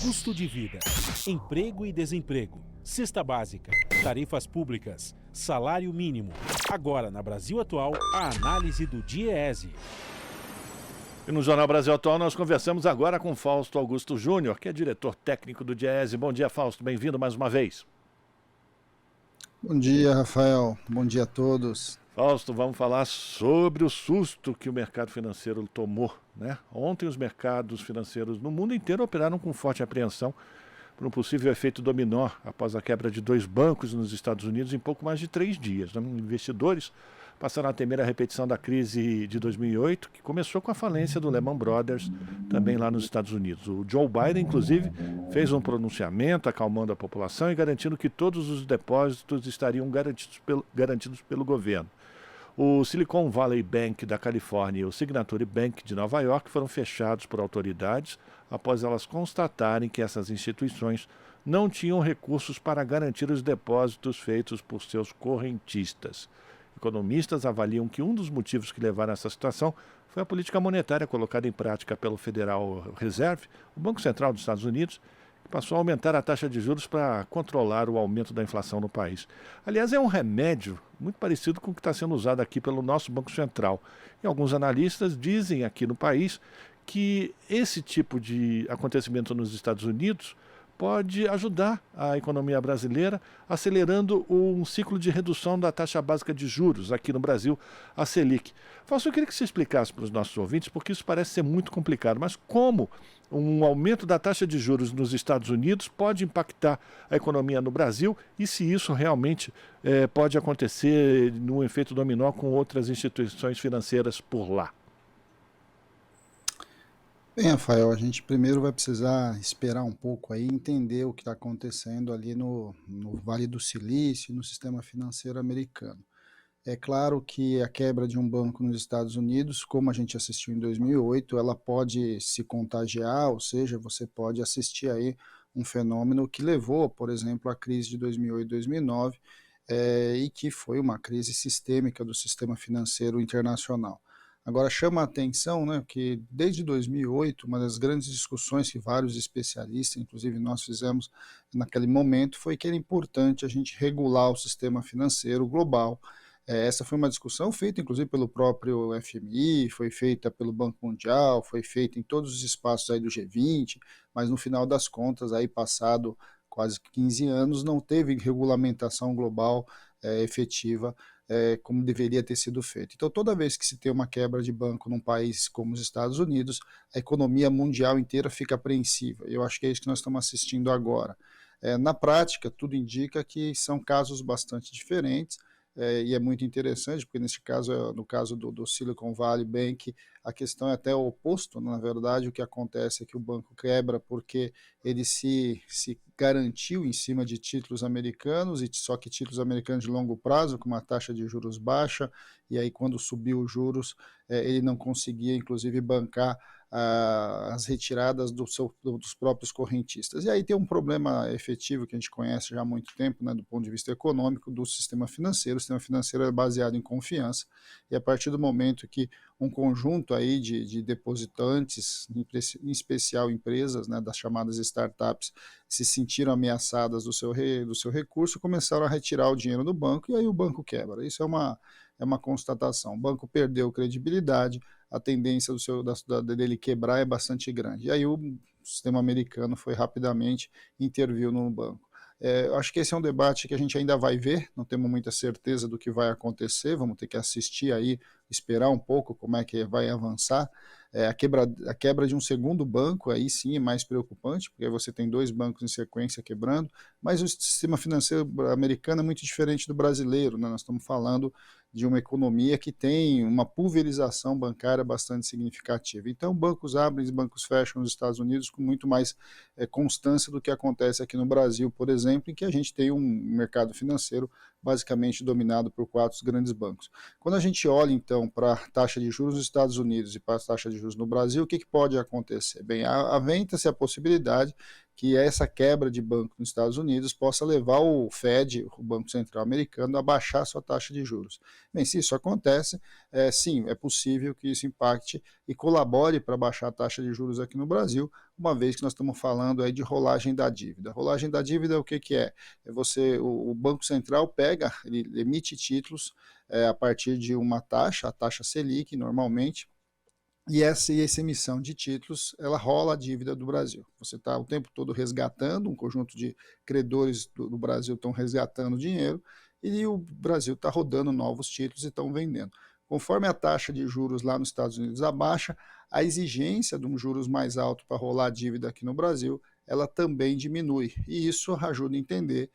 Custo de vida, emprego e desemprego, cesta básica, tarifas públicas, salário mínimo. Agora, na Brasil Atual, a análise do DIEESE. E no Jornal Brasil Atual nós conversamos agora com Fausto Augusto Júnior, que é diretor técnico do DIEESE. Bom dia, Fausto. Bem-vindo mais uma vez. Bom dia, Rafael. Bom dia a todos. Fausto, vamos falar sobre o susto que o mercado financeiro tomou, né? Ontem os mercados financeiros no mundo inteiro operaram com forte apreensão por um possível efeito dominó após a quebra de 2 bancos nos Estados Unidos em pouco mais de 3 dias. Né? Investidores passaram a temer a repetição da crise de 2008, que começou com a falência do Lehman Brothers, também lá nos Estados Unidos. O Joe Biden, inclusive, fez um pronunciamento acalmando a população e garantindo que todos os depósitos estariam garantidos pelo governo. O Silicon Valley Bank da Califórnia e o Signature Bank de Nova York foram fechados por autoridades após elas constatarem que essas instituições não tinham recursos para garantir os depósitos feitos por seus correntistas. Economistas avaliam que um dos motivos que levaram a essa situação foi a política monetária colocada em prática pelo Federal Reserve, o Banco Central dos Estados Unidos, que passou a aumentar a taxa de juros para controlar o aumento da inflação no país. Aliás, é um remédio muito parecido com o que está sendo usado aqui pelo nosso Banco Central. E alguns analistas dizem aqui no país que esse tipo de acontecimento nos Estados Unidos pode ajudar a economia brasileira, acelerando um ciclo de redução da taxa básica de juros aqui no Brasil, a Selic. Fausto, eu queria que você explicasse para os nossos ouvintes, porque isso parece ser muito complicado, mas como um aumento da taxa de juros nos Estados Unidos pode impactar a economia no Brasil e se isso realmente pode acontecer num efeito dominó com outras instituições financeiras por lá? Bem, Rafael, a gente primeiro vai precisar esperar um pouco aí, entender o que está acontecendo ali no Vale do Silício, no sistema financeiro americano. É claro que a quebra de um banco nos Estados Unidos, como a gente assistiu em 2008, ela pode se contagiar, ou seja, você pode assistir aí um fenômeno que levou, por exemplo, à crise de 2008 e 2009, e que foi uma crise sistêmica do sistema financeiro internacional. Agora chama a atenção, né, que desde 2008, uma das grandes discussões que vários especialistas, inclusive nós fizemos naquele momento, foi que era importante a gente regular o sistema financeiro global. Essa foi uma discussão feita inclusive pelo próprio FMI, foi feita pelo Banco Mundial, foi feita em todos os espaços aí do G20, mas no final das contas, aí passado quase 15 anos, não teve regulamentação global efetiva como deveria ter sido feito. Então, toda vez que se tem uma quebra de banco num país como os Estados Unidos, a economia mundial inteira fica apreensiva. Eu acho que é isso que nós estamos assistindo agora. Na prática, tudo indica que são casos bastante diferentes, e é muito interessante, porque nesse caso, no caso do Silicon Valley Bank, a questão é até o oposto. Na verdade, o que acontece é que o banco quebra porque ele se garantiu em cima de títulos americanos, e só que títulos americanos de longo prazo, com uma taxa de juros baixa, e aí quando subiu os juros, ele não conseguia, inclusive, bancar as retiradas dos próprios correntistas. E aí tem um problema efetivo que a gente conhece já há muito tempo, né, do ponto de vista econômico, do sistema financeiro. O sistema financeiro é baseado em confiança, e a partir do momento que um conjunto aí de depositantes, em especial empresas, né, das chamadas startups, se sentiram ameaçadas do seu recurso, começaram a retirar o dinheiro do banco, e aí o banco quebra. Isso é uma constatação. O banco perdeu credibilidade, a tendência dele quebrar é bastante grande. E aí o sistema americano foi rapidamente, interviu no banco. Eu acho que esse é um debate que a gente ainda vai ver, não temos muita certeza do que vai acontecer, vamos ter que assistir aí, esperar um pouco como é que vai avançar. A quebra de um segundo banco, aí sim é mais preocupante, porque aí você tem 2 bancos em sequência quebrando, mas o sistema financeiro americano é muito diferente do brasileiro, né? Nós estamos falando de uma economia que tem uma pulverização bancária bastante significativa. Então, bancos abrem e bancos fecham nos Estados Unidos com muito mais constância do que acontece aqui no Brasil, por exemplo, em que a gente tem um mercado financeiro basicamente dominado por 4 grandes bancos. Quando a gente olha, então, para a taxa de juros nos Estados Unidos e para a taxa de juros no Brasil, o que pode acontecer? Bem, aventa-se a possibilidade que essa quebra de banco nos Estados Unidos possa levar o Fed, o Banco Central Americano, a baixar sua taxa de juros. Bem, se isso acontece, sim, é possível que isso impacte e colabore para baixar a taxa de juros aqui no Brasil, uma vez que nós estamos falando aí de rolagem da dívida. Rolagem da dívida, o que é? O Banco Central pega, ele emite títulos a partir de uma taxa, a taxa Selic, normalmente, e essa emissão de títulos, ela rola a dívida do Brasil. Você está o tempo todo resgatando, um conjunto de credores do Brasil estão resgatando dinheiro, e o Brasil está rodando novos títulos e estão vendendo. Conforme a taxa de juros lá nos Estados Unidos abaixa, a exigência de um juros mais alto para rolar a dívida aqui no Brasil, ela também diminui. E isso ajuda a entender,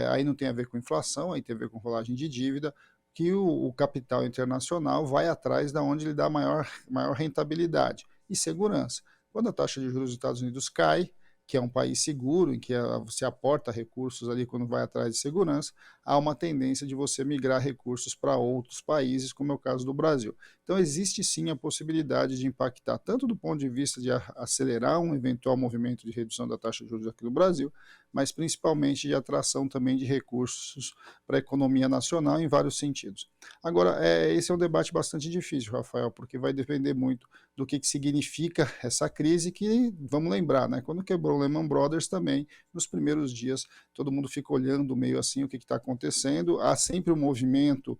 aí não tem a ver com inflação, aí tem a ver com rolagem de dívida, que o capital internacional vai atrás da onde ele dá maior rentabilidade e segurança. Quando a taxa de juros dos Estados Unidos cai, que é um país seguro, em que você aporta recursos ali quando vai atrás de segurança, há uma tendência de você migrar recursos para outros países, como é o caso do Brasil. Então, existe sim a possibilidade de impactar, tanto do ponto de vista de acelerar um eventual movimento de redução da taxa de juros aqui no Brasil, mas principalmente de atração também de recursos para a economia nacional em vários sentidos. Agora, esse é um debate bastante difícil, Rafael, porque vai depender muito do que significa essa crise, que, vamos lembrar, né, quando quebrou o Lehman Brothers também, nos primeiros dias, todo mundo fica olhando meio assim o que está acontecendo, há sempre um movimento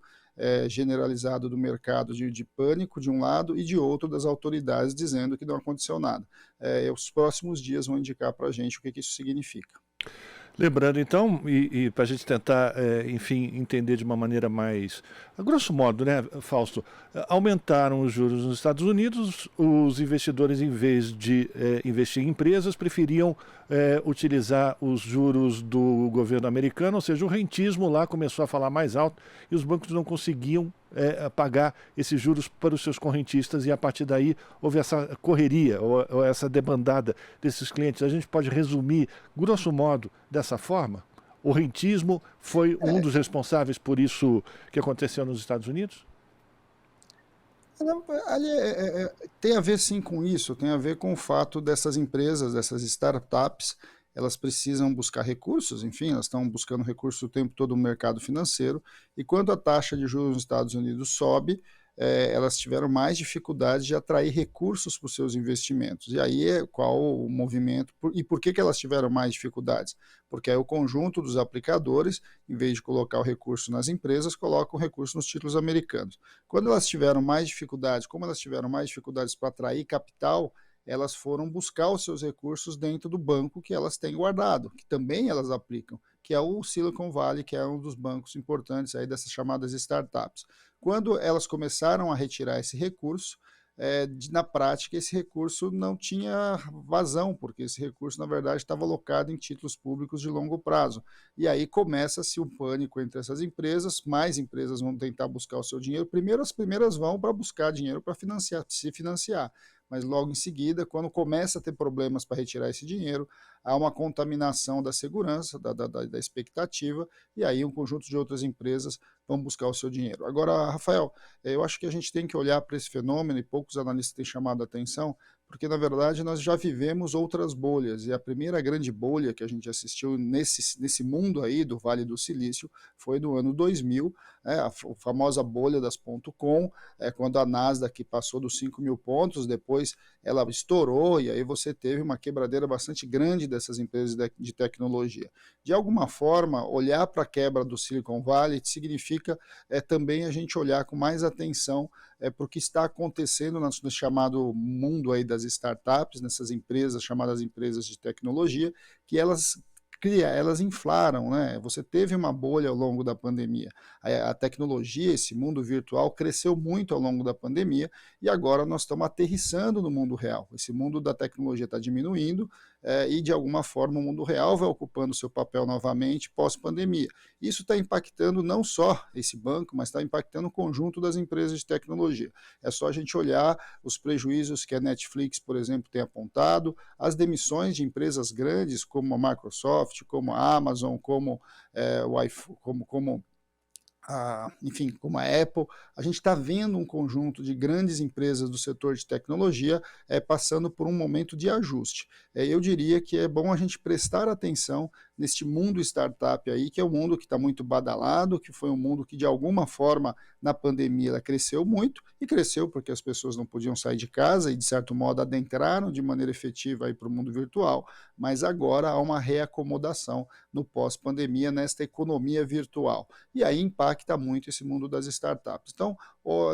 generalizado do mercado de pânico de um lado e de outro das autoridades dizendo que não aconteceu nada. Os próximos dias vão indicar para a gente o que isso significa. Lembrando então, e para a gente tentar, enfim, entender de uma maneira mais, a grosso modo, né, Fausto, aumentaram os juros nos Estados Unidos, os investidores, em vez de investir em empresas, preferiam utilizar os juros do governo americano, ou seja, o rentismo lá começou a falar mais alto e os bancos não conseguiam pagar esses juros para os seus correntistas, e a partir daí houve essa correria ou essa demandada desses clientes. A gente pode resumir, grosso modo, dessa forma? O rentismo foi um dos responsáveis por isso que aconteceu nos Estados Unidos? Tem a ver sim com isso, tem a ver com o fato dessas empresas, dessas startups, elas precisam buscar recursos, enfim, elas estão buscando recursos o tempo todo no mercado financeiro, e quando a taxa de juros nos Estados Unidos sobe, elas tiveram mais dificuldade de atrair recursos para os seus investimentos. E aí qual o movimento, e por que elas tiveram mais dificuldades? Porque aí o conjunto dos aplicadores, em vez de colocar o recurso nas empresas, colocam o recurso nos títulos americanos. Quando elas tiveram mais dificuldades, como elas tiveram mais dificuldades para atrair capital, elas foram buscar os seus recursos dentro do banco que elas têm guardado, que também elas aplicam, que é o Silicon Valley, que é um dos bancos importantes aí dessas chamadas startups. Quando elas começaram a retirar esse recurso, na prática esse recurso não tinha vazão, porque esse recurso na verdade estava alocado em títulos públicos de longo prazo. E aí começa-se um pânico entre essas empresas, mais empresas vão tentar buscar o seu dinheiro. Primeiro as primeiras vão para buscar dinheiro para se financiar, mas logo em seguida, quando começa a ter problemas para retirar esse dinheiro, há uma contaminação da segurança, da expectativa, e aí um conjunto de outras empresas vão buscar o seu dinheiro. Agora, Rafael, eu acho que a gente tem que olhar para esse fenômeno, e poucos analistas têm chamado a atenção, porque na verdade nós já vivemos outras bolhas, e a primeira grande bolha que a gente assistiu nesse mundo aí do Vale do Silício foi no ano 2000, a famosa bolha das .com, quando a Nasdaq passou dos 5.000 pontos, depois ela estourou, e aí você teve uma quebradeira bastante grande dessas empresas de tecnologia. De alguma forma, olhar para a quebra do Silicon Valley significa também a gente olhar com mais atenção para o que está acontecendo no chamado mundo aí das startups, nessas empresas chamadas empresas de tecnologia, que elas inflaram, né? Você teve uma bolha ao longo da pandemia. A tecnologia, esse mundo virtual, cresceu muito ao longo da pandemia e agora nós estamos aterrissando no mundo real. Esse mundo da tecnologia está diminuindo e, de alguma forma, o mundo real vai ocupando seu papel novamente pós-pandemia. Isso está impactando não só esse banco, mas está impactando o conjunto das empresas de tecnologia. É só a gente olhar os prejuízos que a Netflix, por exemplo, tem apontado, as demissões de empresas grandes como a Microsoft, como a Amazon, como enfim, como a Apple, a gente está vendo um conjunto de grandes empresas do setor de tecnologia passando por um momento de ajuste. Eu diria que é bom a gente prestar atenção neste mundo startup aí, que é um mundo que está muito badalado, que foi um mundo que de alguma forma na pandemia ela cresceu muito, e cresceu porque as pessoas não podiam sair de casa e de certo modo adentraram de maneira efetiva para o mundo virtual, mas agora há uma reacomodação no pós-pandemia nesta economia virtual. E aí impacta muito esse mundo das startups. Então,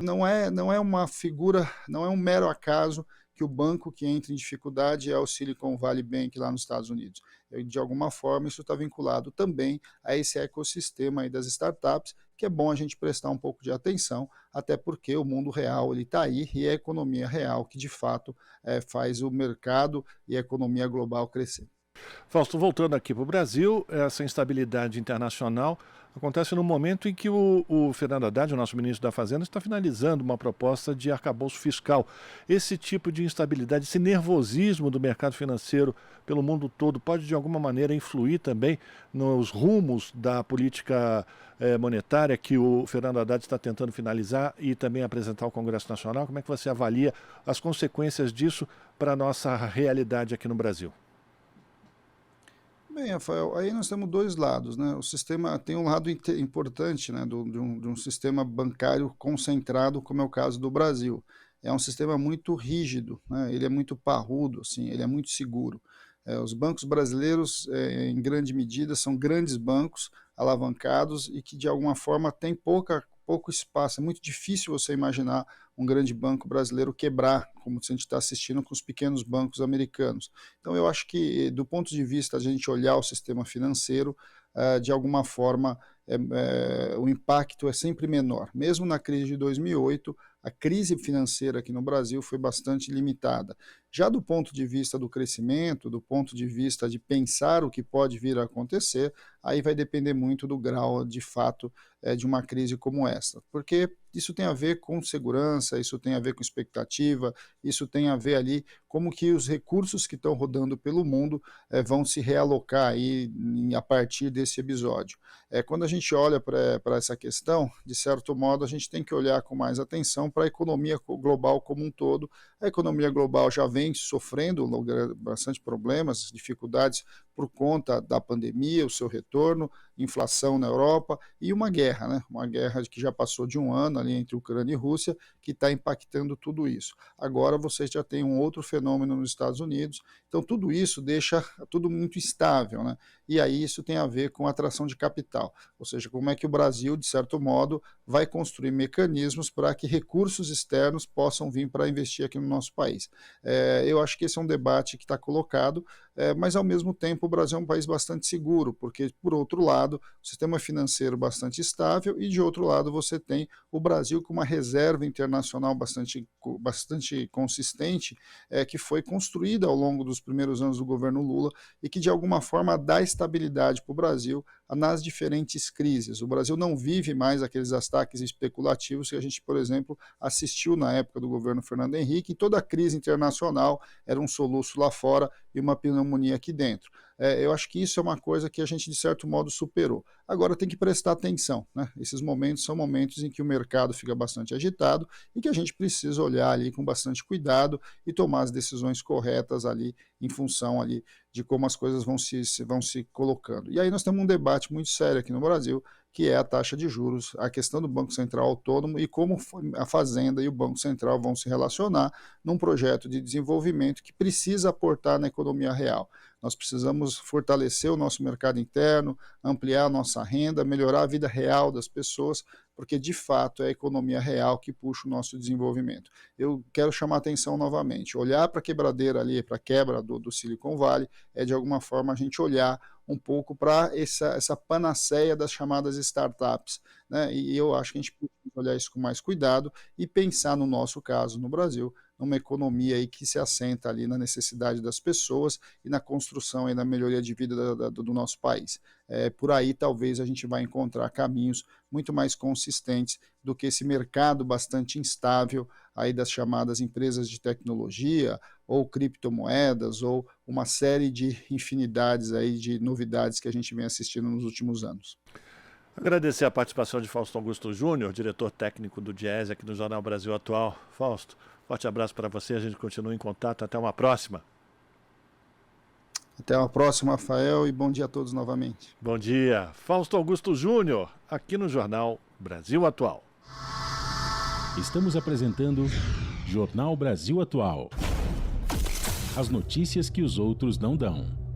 não é uma figura, não é um mero acaso que o banco que entra em dificuldade é o Silicon Valley Bank lá nos Estados Unidos. De alguma forma, isso está vinculado também a esse ecossistema aí das startups, que é bom a gente prestar um pouco de atenção, até porque o mundo real está aí e é a economia real que, de fato, faz o mercado e a economia global crescer. Fausto, voltando aqui para o Brasil, essa instabilidade internacional acontece no momento em que o Fernando Haddad, o nosso ministro da Fazenda, está finalizando uma proposta de arcabouço fiscal. Esse tipo de instabilidade, esse nervosismo do mercado financeiro pelo mundo todo pode de alguma maneira influir também nos rumos da política monetária que o Fernando Haddad está tentando finalizar e também apresentar ao Congresso Nacional? Como é que você avalia as consequências disso para a nossa realidade aqui no Brasil? Bem, Rafael, aí nós temos dois lados, né? O sistema tem um lado importante, né, de um sistema bancário concentrado, como é o caso do Brasil. É um sistema muito rígido, né? Ele é muito parrudo, assim, ele é muito seguro. Os bancos brasileiros, em grande medida, são grandes bancos alavancados e que, de alguma forma, têm pouco espaço. É muito difícil você imaginar um grande banco brasileiro quebrar, como a gente está assistindo com os pequenos bancos americanos. Então, eu acho que, do ponto de vista de a gente olhar o sistema financeiro, de alguma forma, o impacto é sempre menor. Mesmo na crise de 2008, a crise financeira aqui no Brasil foi bastante limitada. Já do ponto de vista do crescimento, do ponto de vista de pensar o que pode vir a acontecer, aí vai depender muito do grau, de fato, de uma crise como essa. Porque isso tem a ver com segurança, isso tem a ver com expectativa, isso tem a ver ali como que os recursos que estão rodando pelo mundo vão se realocar aí a partir desse episódio. Quando a gente olha para essa questão, de certo modo, a gente tem que olhar com mais atenção para a economia global como um todo. A economia global já vem sofrendo bastante problemas, dificuldades por conta da pandemia, o seu retorno, inflação na Europa e uma guerra, né? Uma guerra que já passou de um ano ali entre Ucrânia e Rússia, que está impactando tudo isso. Agora você já tem um outro fenômeno nos Estados Unidos, então tudo isso deixa tudo muito instável, né? E aí isso tem a ver com a atração de capital, ou seja, como é que o Brasil, de certo modo, vai construir mecanismos para que recursos externos possam vir para investir aqui no nosso país. Eu acho que esse é um debate que está colocado, mas ao mesmo tempo o Brasil é um país bastante seguro, porque por outro lado, o sistema financeiro bastante estável e de outro lado você tem o Brasil com uma reserva internacional bastante consistente, que foi construída ao longo dos primeiros anos do governo Lula e que de alguma forma dá estabilidade para o Brasil nas diferentes crises. O Brasil não vive mais aqueles ataques especulativos que a gente, por exemplo, assistiu na época do governo Fernando Henrique, e toda a crise internacional era um soluço lá fora e uma pneumonia aqui dentro. Eu acho que isso é uma coisa que a gente, de certo modo, superou. Agora tem que prestar atenção, né? Esses momentos são momentos em que o mercado fica bastante agitado e que a gente precisa olhar ali com bastante cuidado e tomar as decisões corretas ali em função ali de como as coisas vão se colocando. E aí nós temos um debate muito sério aqui no Brasil, que é a taxa de juros, a questão do Banco Central autônomo e como a Fazenda e o Banco Central vão se relacionar num projeto de desenvolvimento que precisa aportar na economia real. Nós precisamos fortalecer o nosso mercado interno, ampliar a nossa renda, melhorar a vida real das pessoas, porque de fato é a economia real que puxa o nosso desenvolvimento. Eu quero chamar a atenção novamente, olhar para a quebradeira ali, para a quebra do Silicon Valley, é de alguma forma a gente olhar um pouco para essa panaceia das chamadas startups, né? E eu acho que a gente precisa olhar isso com mais cuidado e pensar no nosso caso, no Brasil, numa economia aí que se assenta ali na necessidade das pessoas e na construção e na melhoria de vida do nosso país. Por aí talvez a gente vai encontrar caminhos muito mais consistentes do que esse mercado bastante instável aí das chamadas empresas de tecnologia ou criptomoedas ou uma série de infinidades aí de novidades que a gente vem assistindo nos últimos anos. Agradecer a participação de Fausto Augusto Júnior, diretor técnico do Diese aqui no Jornal Brasil Atual. Fausto, forte abraço para você, a gente continua em contato, até uma próxima. Até uma próxima, Rafael, e bom dia a todos novamente. Bom dia. Fausto Augusto Júnior, aqui no Jornal Brasil Atual. Estamos apresentando Jornal Brasil Atual. As notícias que os outros não dão.